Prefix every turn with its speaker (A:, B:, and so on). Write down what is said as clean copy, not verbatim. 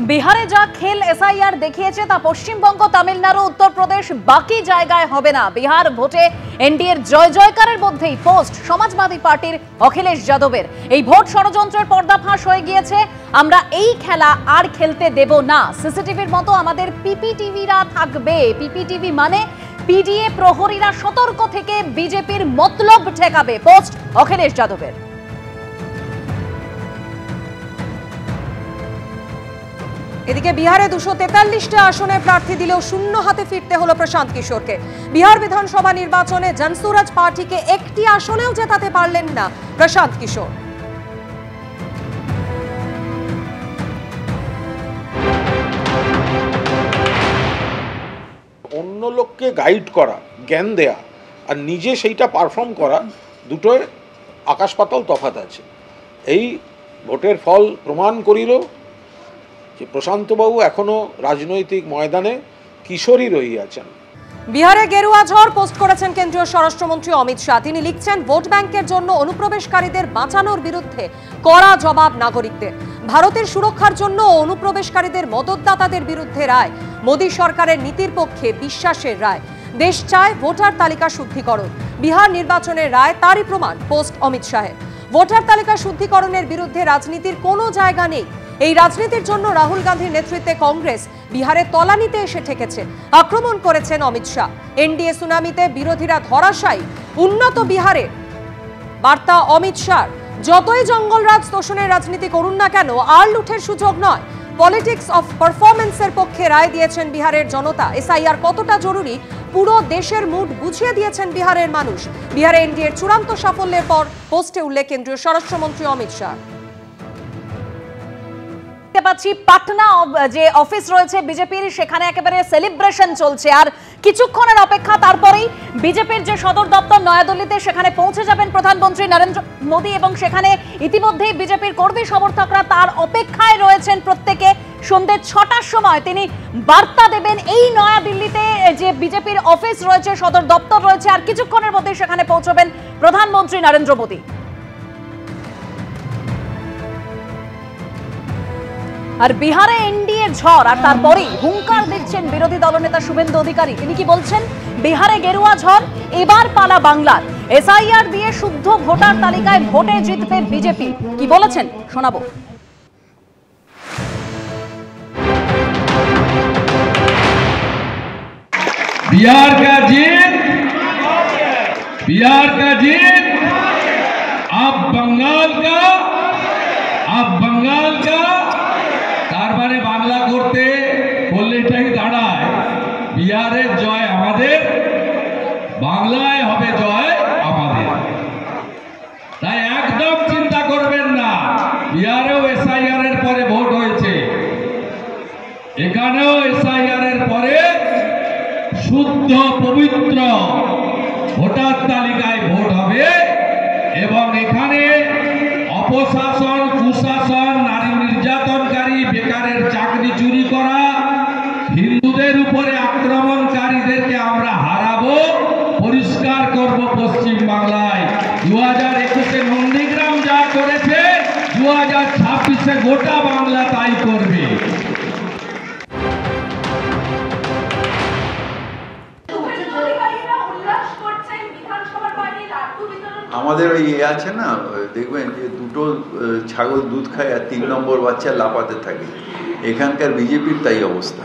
A: বিহারে যা খেল এসআইআর দেখিয়েছে তা পশ্চিমবঙ্গ, তামিলনাড়ু, উত্তরপ্রদেশ বাকি জায়গায় হবে না। বিহার ভোটে এনডিএর জয় জয়কারের মধ্যেই পোস্ট সমাজবাদী পার্টির অখিলেশ যাদবের। এই ভোট ষড়যন্ত্রের পর্দাফাঁস হয়ে গিয়েছে। আমরা এই খেলা আর খেলতে দেব না। সিসিটিভির মতো আমাদের পিপিটিভিরা থাকবে। পিপিটিভি মানে পিডিএ প্রহরীরা সতর্ক থেকে বিজেপির মতলব ঠেকাবে। পোস্ট অখিলেশ যাদবের।
B: এদিকে বিহারে 243টা আসনে প্রার্থী দিলেও শূন্য হাতে ফিরতে হলো প্রশান্ত কিশোরকে। বিহার বিধানসভা নির্বাচনে জনসুরাজ পার্টিকে একটি আসনেও জেতাতে পারলেন না প্রশান্ত কিশোর।
C: অন্য লোককে গাইড করা, জ্ঞান দেয়া আর নিজে সেইটা পারফর্ম করা, দুটোর আকাশ পাতাল তফাৎ আছে। এই ভোটের ফল প্রমাণ করিল যে প্রশান্তবাবু এখনো রাজনৈতিক ময়দানে কিশোরই রহিয়াছেন।
B: বিহারে গেরুয়া ঝড় পোস্ট করেছেন কেন্দ্রীয় স্বরাষ্ট্রমন্ত্রী অমিত শাহ। তিনি লিখছেন, ভোট ব্যাংকের জন্য অনুপ্রবেশকারীদের বাঁচানোর বিরুদ্ধে কড়া জবাব নাগরিকদের। ভারতের সুরক্ষার জন্য অনুপ্রবেশকারীদের মদতদাতাদের বিরুদ্ধে রায়। মোদী সরকারের নীতির পক্ষে বিশ্বাসের রায়। দেশ চায় ভোটার তালিকা শুদ্ধিকরণ। বিহার নির্বাচনের রায় তারই প্রমাণ। পোস্ট অমিত শাহের। ভোটার তালিকা শুদ্ধিকরণের বিরুদ্ধে রাজনীতির কোনো জায়গা নেই। এই রাজনীতির জন্য রাহুল গান্ধীর নেতৃত্বে কংগ্রেস বিহারে তলানিতে এসে ঠেকেছে। আক্রমণ করেছেন অমিত শাহ। এনডিএ সুনামিতে বিরোধীরা ধরাশায়ী। উন্নত বিহারের বার্তা অমিত শাহ। যতই জঙ্গলরাজ তোষণের রাজনীতি করুন না কেন, আর লুঠের সুযোগ নয়। পলিটিক্স অফ পারফরমেন্সের পক্ষে রায় দিয়েছেন বিহারের জনতা। এসআইআর কতটা জরুরি পুরো দেশের মুড বুঝিয়ে দিয়েছেন বিহারের মানুষ। বিহারে এনডিএর চূড়ান্ত সাফল্যের পর পোস্টে উল্লেখ কেন্দ্রীয় স্বরাষ্ট্রমন্ত্রী অমিত শাহ।
A: পাচ্ছি পাটনা যে অফিস রয়েছে বিজেপির, সেখানে একেবারে সেলিব্রেশন চলছে। আর কিছুক্ষণের অপেক্ষা, তারপরেই বিজেপির যে সদর দপ্তর নয়াদিল্লিতে, সেখানে পৌঁছে যাবেন প্রধানমন্ত্রী নরেন্দ্র মোদী এবং সেখানে ইতিমধ্যেই বিজেপির কর্মী সমর্থকরা তার অপেক্ষায় রয়েছেন। প্রত্যেকে সন্ধ্যে 6টার সময় তিনি বার্তা দেবেন এই নয়াদিল্লিতে যে বিজেপির অফিস রয়েছে, সদর দপ্তর রয়েছে। আর কিছুক্ষণের মধ্যে সেখানে পৌঁছবেন প্রধানমন্ত্রী নরেন্দ্র মোদী। আর বিহারে এনডিএ ঝড়, আর তারপরেই হুঙ্কার দিচ্ছেন বিরোধী দলনেতা শুভেন্দু অধিকারী। তিনি কি বলছেন? বিহারে গেরুয়া ঝড়, এবার পালা বাংলার। এসআইআর দিয়ে শুদ্ধ ভোটার তালিকায় ভোটে জিতবে বিজেপি। কি বলেছেন শোনাবো।
D: बिहार का जीत अब बंगाल का তার মানে বাংলা করতে বললে এটাই দাঁড়ায়, বিহারের জয় আমাদের, বাংলায় হবে জয় আমাদের। তাই একদম চিন্তা করবেন না। বিহারেও এসআইআর এর পরে ভোট হয়েছে, এখানেও এসআইআর এর পরে শুদ্ধ পবিত্র ভোটার তালিকায় ভোট হবে এবং এখানে অপশাসন, কুশাসন, নারী নির্যাতনকারী, বেকারের চাকরি চুরি করা, হিন্দুদের উপরে আক্রমণকারীদেরকে আমরা হারাবো, পরিষ্কার করব পশ্চিম বাংলায়। 2021-এ নন্দীগ্রাম যা করেছে, 2026-এ গোটা বাংলা তাই করবে।
E: আমাদের ওই আছে না, দেখবেন যে দুটো ছাগল দুধ খায় আর 3 নম্বর বাচ্চা লাফাতে থাকে। এখানকার বিজেপির তাই অবস্থা।